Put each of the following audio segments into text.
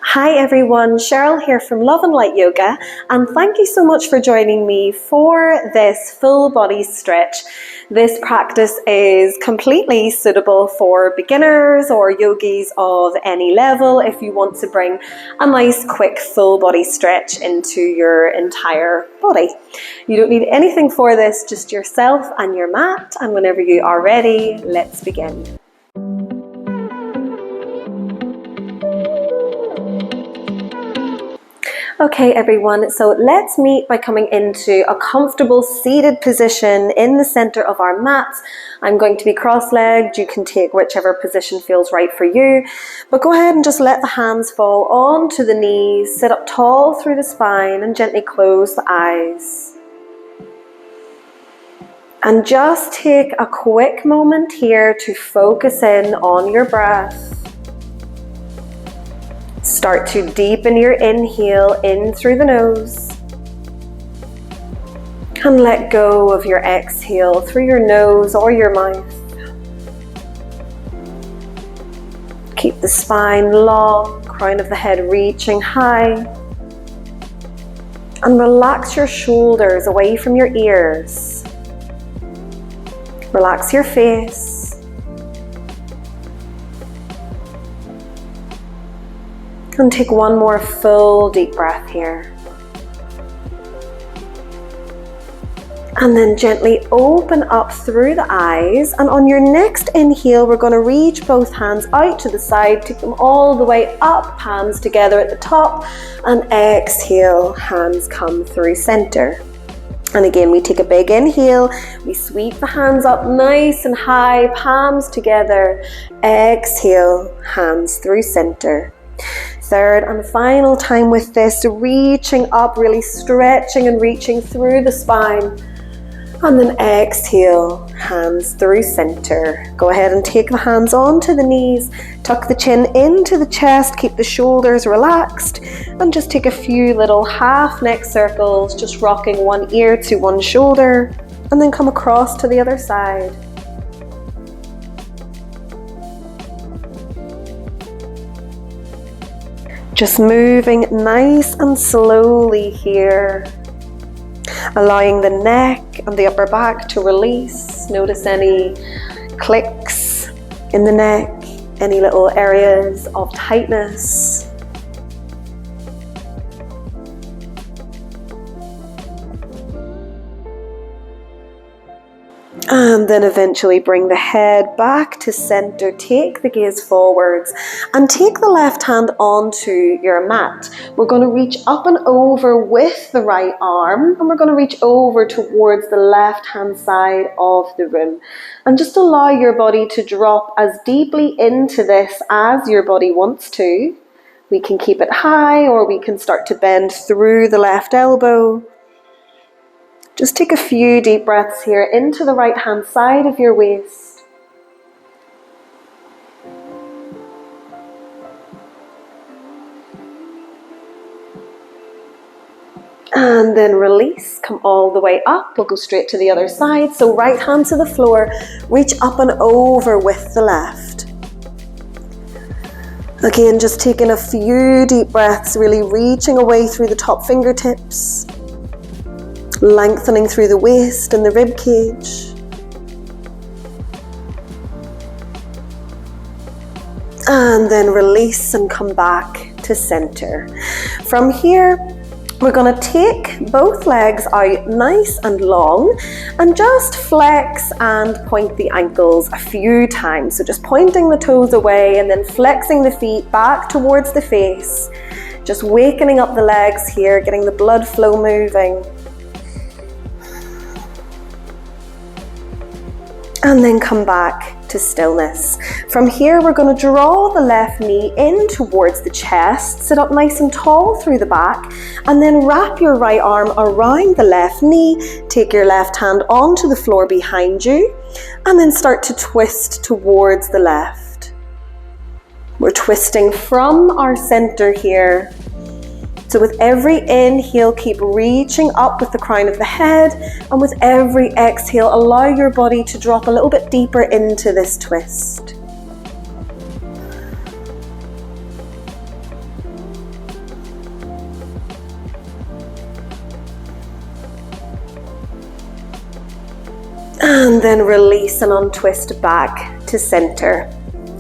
Hi everyone, Cheryl here from Love and Light Yoga, and thank you so much for joining me for this full body stretch. This practice is completely suitable for beginners or yogis of any level if you want to bring a nice quick full body stretch into your entire body. You don't need anything for this, just yourself and your mat, and whenever you are ready, let's begin. Okay everyone, so let's meet by coming into a comfortable seated position in the center of our mat. I'm going to be cross-legged. You can take whichever position feels right for you, but go ahead and just let the hands fall onto the knees, sit up tall through the spine and gently close the eyes. And just take a quick moment here to focus in on your breath. Start to deepen your inhale in through the nose and let go of your exhale through your nose or your mouth. Keep the spine long, crown of the head reaching high, and relax your shoulders away from your ears. Relax your face. And take one more full deep breath here. And then gently open up through the eyes, and on your next inhale we're going to reach both hands out to the side, take them all the way up, palms together at the top, and exhale, hands come through center. And again, we take a big inhale, we sweep the hands up nice and high, palms together, exhale, hands through center. Third and final time with this, reaching up, really stretching and reaching through the spine. And then exhale, hands through center. Go ahead and take the hands onto the knees, tuck the chin into the chest, keep the shoulders relaxed, and just take a few little half neck circles, just rocking one ear to one shoulder, and then come across to the other side. Just moving nice and slowly here, allowing the neck and the upper back to release. Notice any clicks in the neck, any little areas of tightness. And then eventually bring the head back to center, take the gaze forwards, and take the left hand onto your mat. We're going to reach up and over with the right arm, and we're going to reach over towards the left hand side of the room. And just allow your body to drop as deeply into this as your body wants to. We can keep it high, or we can start to bend through the left elbow. Just take a few deep breaths here into the right hand side of your waist. And then release, come all the way up. We'll go straight to the other side. So right hand to the floor, reach up and over with the left. Again, just taking a few deep breaths, really reaching away through the top fingertips. Lengthening through the waist and the rib cage. And then release and come back to center. From here, we're going to take both legs out nice and long and just flex and point the ankles a few times. So just pointing the toes away and then flexing the feet back towards the face. Just wakening up the legs here, getting the blood flow moving. And then come back to stillness. From here, we're going to draw the left knee in towards the chest, sit up nice and tall through the back, and then wrap your right arm around the left knee, take your left hand onto the floor behind you, and then start to twist towards the left. We're twisting from our center here. So with every inhale, keep reaching up with the crown of the head, and with every exhale, allow your body to drop a little bit deeper into this twist. And then release and untwist back to center.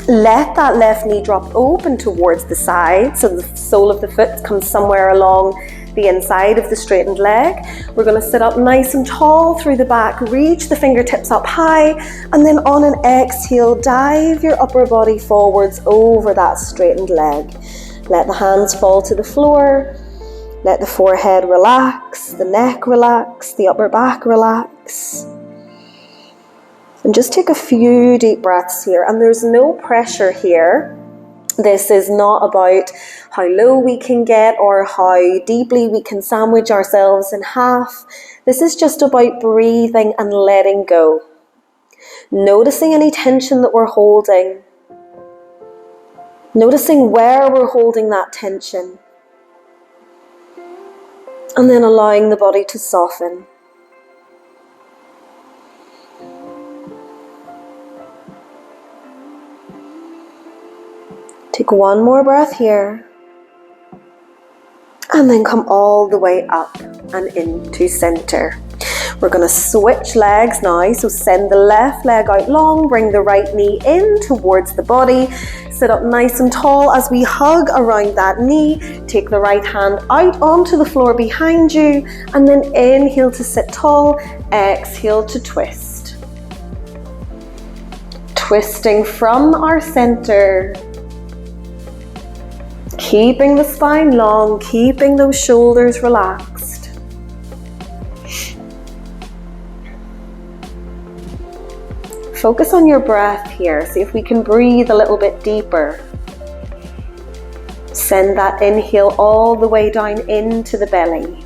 Let that left knee drop open towards the side, so the sole of the foot comes somewhere along the inside of the straightened leg. We're going to sit up nice and tall through the back, reach the fingertips up high, and then on an exhale, dive your upper body forwards over that straightened leg. Let the hands fall to the floor. Let the forehead relax, the neck relax, the upper back relax. And just take a few deep breaths here, and there's no pressure here. This is not about how low we can get or how deeply we can sandwich ourselves in half. This is just about breathing and letting go. Noticing any tension that we're holding. Noticing where we're holding that tension. And then allowing the body to soften. Take one more breath here, and then come all the way up and into center. We're going to switch legs now, so send the left leg out long, bring the right knee in towards the body, sit up nice and tall as we hug around that knee, take the right hand out onto the floor behind you, and then inhale to sit tall, exhale to twist. Twisting from our center. Keeping the spine long, keeping those shoulders relaxed. Focus on your breath here. See if we can breathe a little bit deeper. Send that inhale all the way down into the belly.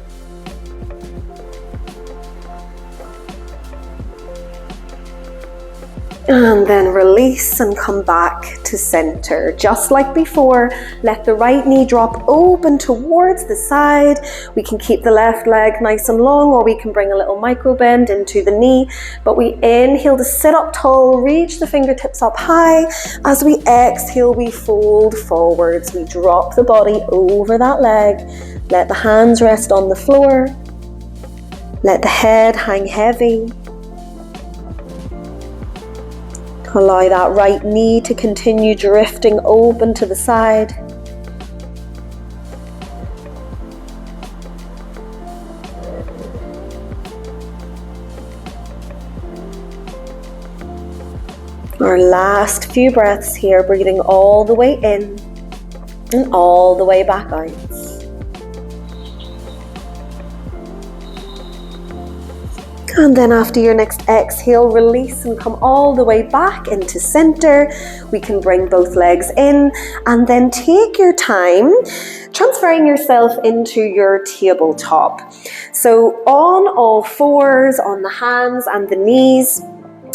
And then release and come back to center. Just like before, let the right knee drop open towards the side. We can keep the left leg nice and long, or we can bring a little micro bend into the knee. But we inhale to sit up tall, reach the fingertips up high. As we exhale, we fold forwards. We drop the body over that leg. Let the hands rest on the floor. Let the head hang heavy. Allow that right knee to continue drifting open to the side. Our last few breaths here, breathing all the way in and all the way back out. And then after your next exhale, release and come all the way back into center. We can bring both legs in and then take your time transferring yourself into your tabletop. So on all fours, on the hands and the knees,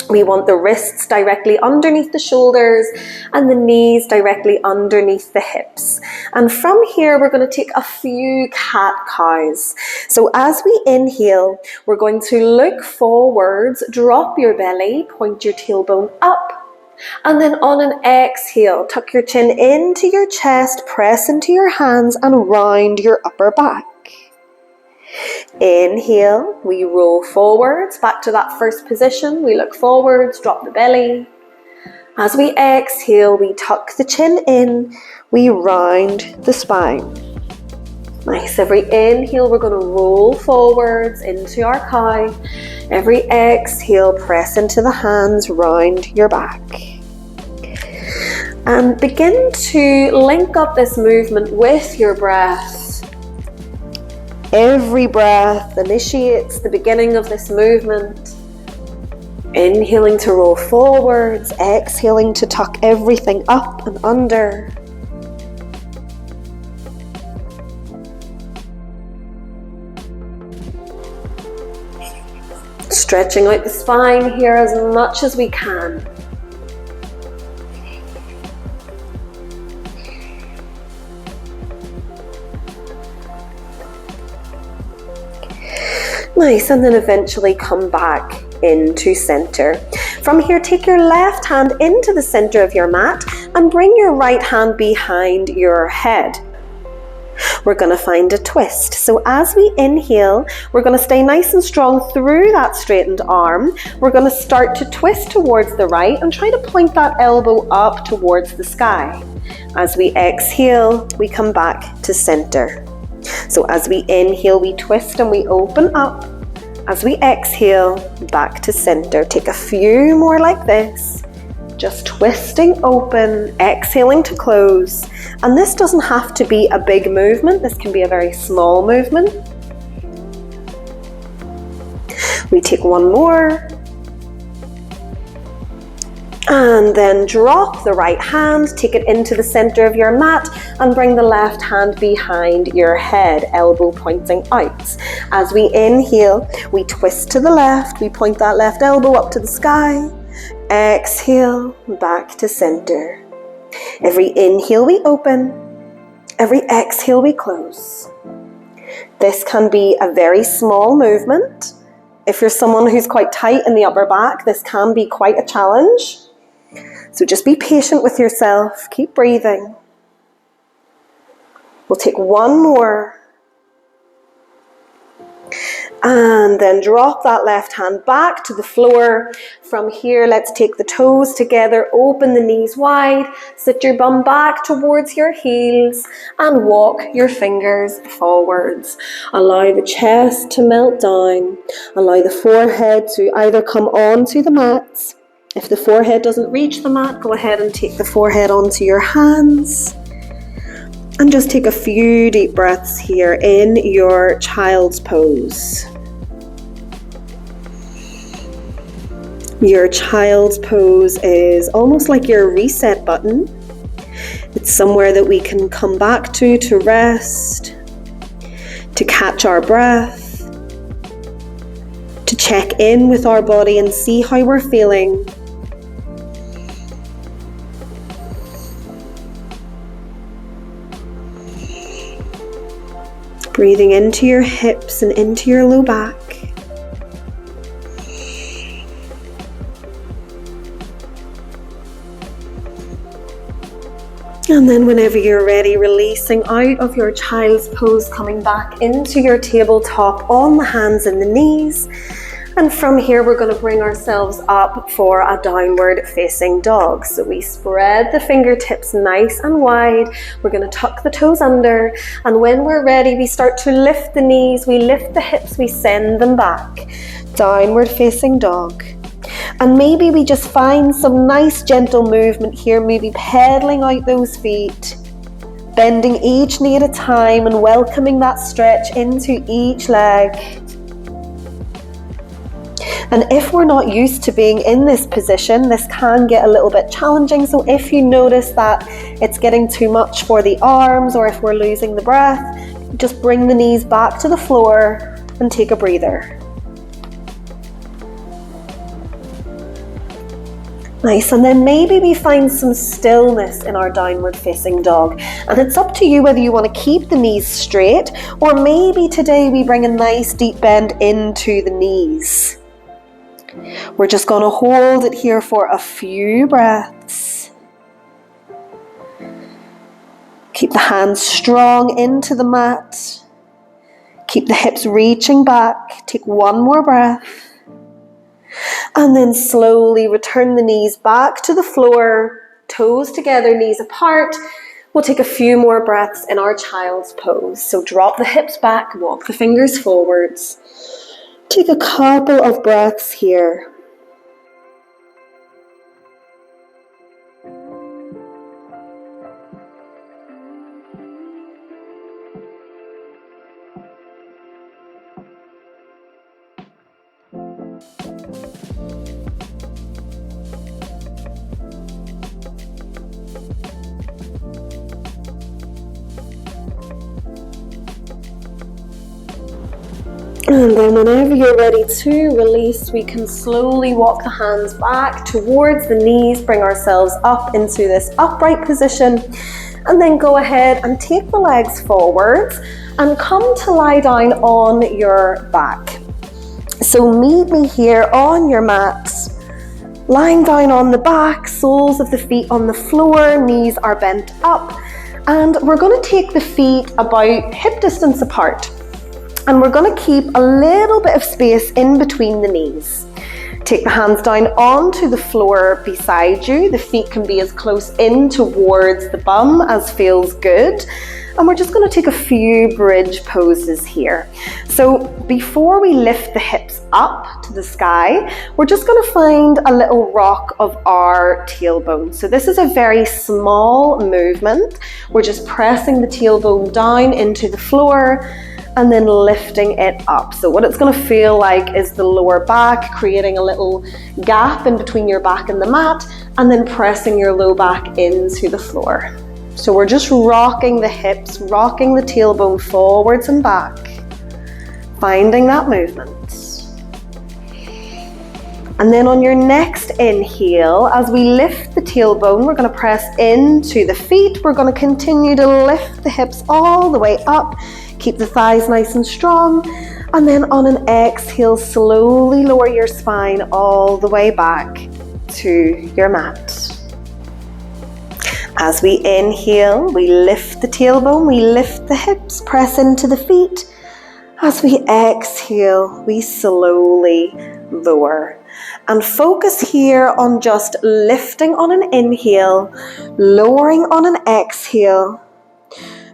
we want the wrists directly underneath the shoulders and the knees directly underneath the hips. And from here, we're going to take a few cat-cows. So as we inhale, we're going to look forwards, drop your belly, point your tailbone up. And then on an exhale, tuck your chin into your chest, press into your hands and round your upper back. Inhale, we roll forwards, back to that first position. We look forwards, drop the belly. As we exhale, we tuck the chin in, we round the spine. Nice, every inhale, we're going to roll forwards into our cow. Every exhale, press into the hands, round your back. And begin to link up this movement with your breath. Every breath initiates the beginning of this movement. Inhaling to roll forwards, exhaling to tuck everything up and under. Stretching out the spine here as much as we can. Nice, and then eventually come back into center. From here, take your left hand into the center of your mat and bring your right hand behind your head. we're going to find a twist. So as we inhale, we're going to stay nice and strong through that straightened arm. We're going to start to twist towards the right and try to point that elbow up towards the sky. As we exhale, we come back to center. So as we inhale, we twist and we open up. As we exhale, back to center. Take a few more like this. Just twisting open, exhaling to close. And this doesn't have to be a big movement. This can be a very small movement. We take one more. And then drop the right hand, take it into the center of your mat and bring the left hand behind your head, elbow pointing out. As we inhale, we twist to the left, we point that left elbow up to the sky. Exhale, back to center. Every inhale we open, every exhale we close. This can be a very small movement. If you're someone who's quite tight in the upper back, this can be quite a challenge. So just be patient with yourself, keep breathing. We'll take one more. And then drop that left hand back to the floor. From here, let's take the toes together, open the knees wide, sit your bum back towards your heels and walk your fingers forwards. Allow the chest to melt down. Allow the forehead to either come onto the mat. If the forehead doesn't reach the mat, go ahead and take the forehead onto your hands. And just take a few deep breaths here in your child's pose. Your child's pose is almost like your reset button. It's somewhere that we can come back to rest, to catch our breath, to check in with our body and see how we're feeling. Breathing into your hips and into your low back. And then whenever you're ready, releasing out of your child's pose, coming back into your tabletop on the hands and the knees. And from here, we're going to bring ourselves up for a downward facing dog. So we spread the fingertips nice and wide. We're going to tuck the toes under. And when we're ready, we start to lift the knees, we lift the hips, we send them back. Downward facing dog. And maybe we just find some nice gentle movement here, maybe pedaling out those feet, bending each knee at a time and welcoming that stretch into each leg. And if we're not used to being in this position, this can get a little bit challenging. So if you notice that it's getting too much for the arms, or if we're losing the breath, just bring the knees back to the floor and take a breather. Nice, and then maybe we find some stillness in our downward facing dog. And it's up to you whether you want to keep the knees straight, or maybe today we bring a nice deep bend into the knees. We're just going to hold it here for a few breaths. Keep the hands strong into the mat. Keep the hips reaching back. Take one more breath. And then slowly return the knees back to the floor, toes together, knees apart. We'll take a few more breaths in our child's pose. So drop the hips back, walk the fingers forwards. Take a couple of breaths here. And then whenever you're ready to release, we can slowly walk the hands back towards the knees, bring ourselves up into this upright position, and then go ahead and take the legs forwards and come to lie down on your back. So meet me here on your mat, lying down on the back, soles of the feet on the floor, knees are bent up, And we're going to take the feet about hip distance apart. And we're going to keep a little bit of space in between the knees. Take the hands down onto the floor beside you. The feet can be as close in towards the bum as feels good. And we're just going to take a few bridge poses here. So before we lift the hips up to the sky, we're just going to find a little rock of our tailbone. So this is a very small movement. We're just pressing the tailbone down into the floor and then lifting it up. So what it's going to feel like is the lower back, creating a little gap in between your back and the mat, and then pressing your low back into the floor. So we're just rocking the hips, rocking the tailbone forwards and back, finding that movement. And then on your next inhale, as we lift the tailbone, we're going to press into the feet. We're going to continue to lift the hips all the way up. Keep the thighs nice and strong. And then on an exhale, slowly lower your spine all the way back to your mat. As we inhale, we lift the tailbone, we lift the hips, press into the feet. As we exhale, we slowly lower. And focus here on just lifting on an inhale, lowering on an exhale,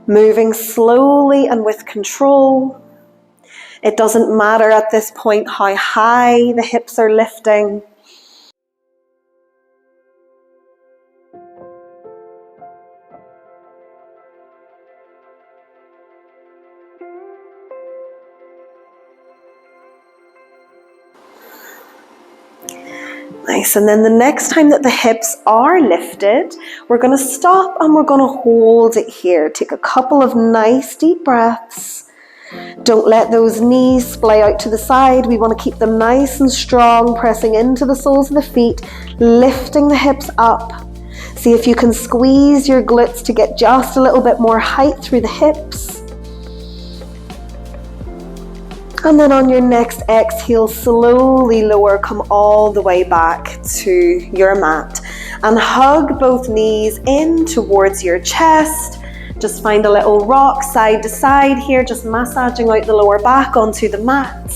moving slowly and with control. It doesn't matter at this point how high the hips are lifting. Nice, and then the next time that the hips are lifted, we're going to stop and we're going to hold it here. Take a couple of nice deep breaths. Don't let those knees splay out to the side. We want to keep them nice and strong, pressing into the soles of the feet, lifting the hips up. See if you can squeeze your glutes to get just a little bit more height through the hips. And then on your next exhale, slowly lower, come all the way back to your mat. And hug both knees in towards your chest. Just find a little rock side to side here, just massaging out the lower back onto the mat.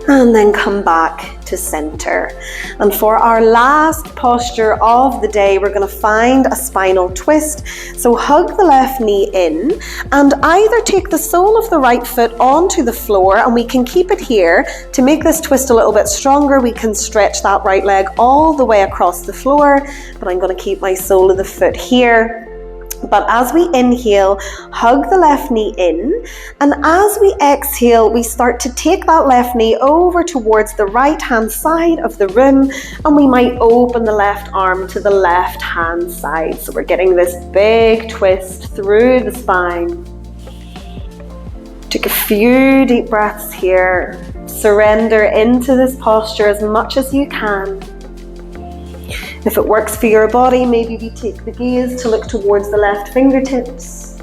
And then come back to center. And for our last posture of the day, we're going to find a spinal twist. So hug the left knee in and either take the sole of the right foot onto the floor, and we can keep it here. To make this twist a little bit stronger, we can stretch that right leg all the way across the floor, but I'm going to keep my sole of the foot here. But as we inhale, hug the left knee in, and as we exhale, we start to take that left knee over towards the right hand side of the room, and we might open the left arm to the left hand side. So we're getting this big twist through the spine. Take a few deep breaths here. Surrender into this posture as much as you can. If it works for your body, maybe we take the gaze to look towards the left fingertips.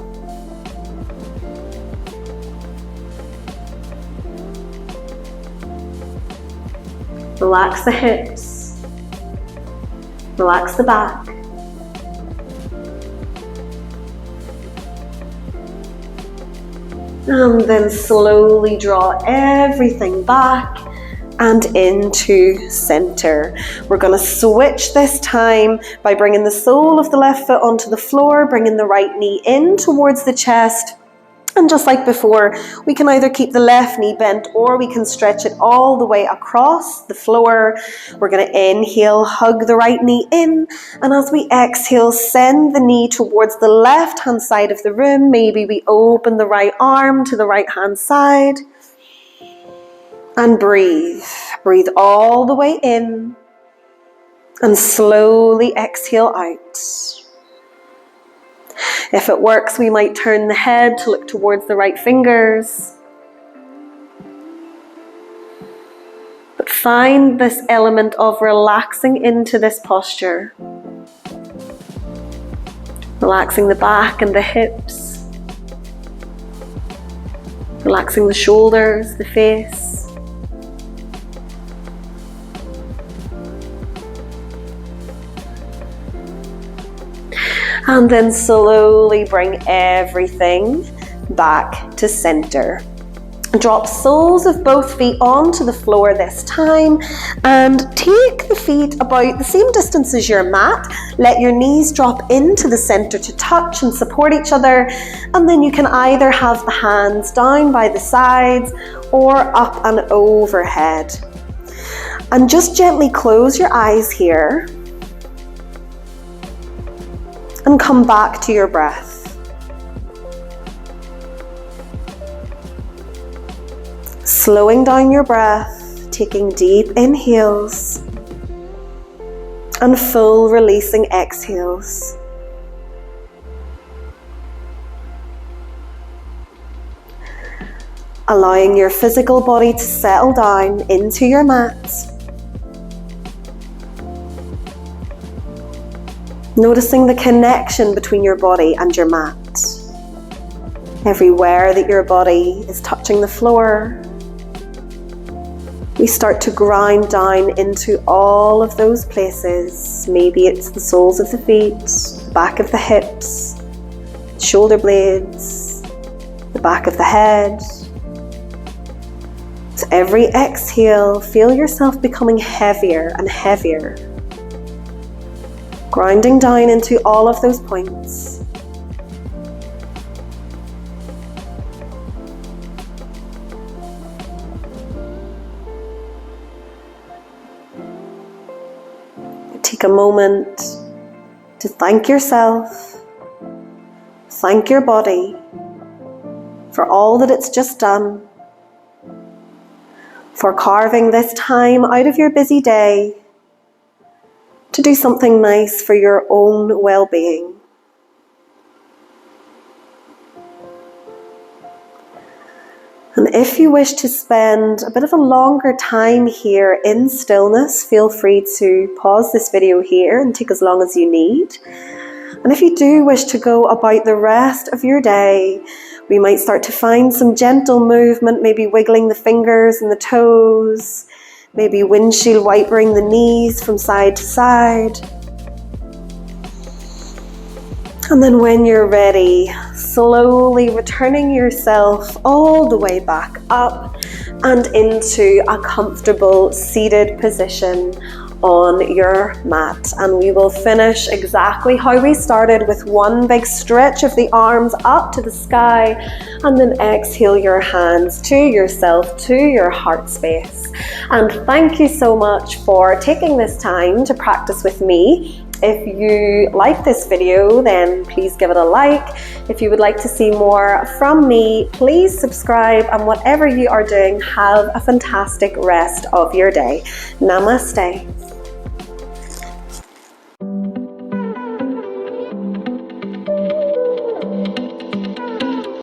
Relax the hips. Relax the back. And then slowly draw everything back and into center. We're going to switch this time by bringing the sole of the left foot onto the floor, bringing the right knee in towards the chest. And just like before, we can either keep the left knee bent or we can stretch it all the way across the floor. We're going to inhale, hug the right knee in, and as we exhale, send the knee towards the left hand side of the room. Maybe we open the right arm to the right hand side. And breathe. Breathe all the way in and slowly exhale out. If it works, we might turn the head to look towards the right fingers. But find this element of relaxing into this posture. Relaxing the back and the hips. Relaxing the shoulders, the face. And then slowly bring everything back to center. Drop soles of both feet onto the floor this time and take the feet about the same distance as your mat. Let your knees drop into the center to touch and support each other, and then you can either have the hands down by the sides or up and overhead. And just gently close your eyes here and come back to your breath. Slowing down your breath, taking deep inhales and full releasing exhales. Allowing your physical body to settle down into your mat. Noticing the connection between your body and your mat. Everywhere that your body is touching the floor, we start to grind down into all of those places. Maybe it's the soles of the feet, the back of the hips, shoulder blades, the back of the head. With every exhale, feel yourself becoming heavier and heavier, grinding down into all of those points. Take a moment to thank yourself, thank your body for all that it's just done, for carving this time out of your busy day to do something nice for your own well-being. And if you wish to spend a bit of a longer time here in stillness, feel free to pause this video here and take as long as you need. And if you do wish to go about the rest of your day, we might start to find some gentle movement, maybe wiggling the fingers and the toes, maybe windshield wipering the knees from side to side. And then when you're ready, slowly returning yourself all the way back up and into a comfortable seated position on your mat. And we will finish exactly how we started, with one big stretch of the arms up to the sky, and then exhale your hands to yourself, to your heart space. And thank you so much for taking this time to practice with me. If you like this video, then please give it a like. If you would like to see more from me, please subscribe, and whatever you are doing, have a fantastic rest of your day. Namaste.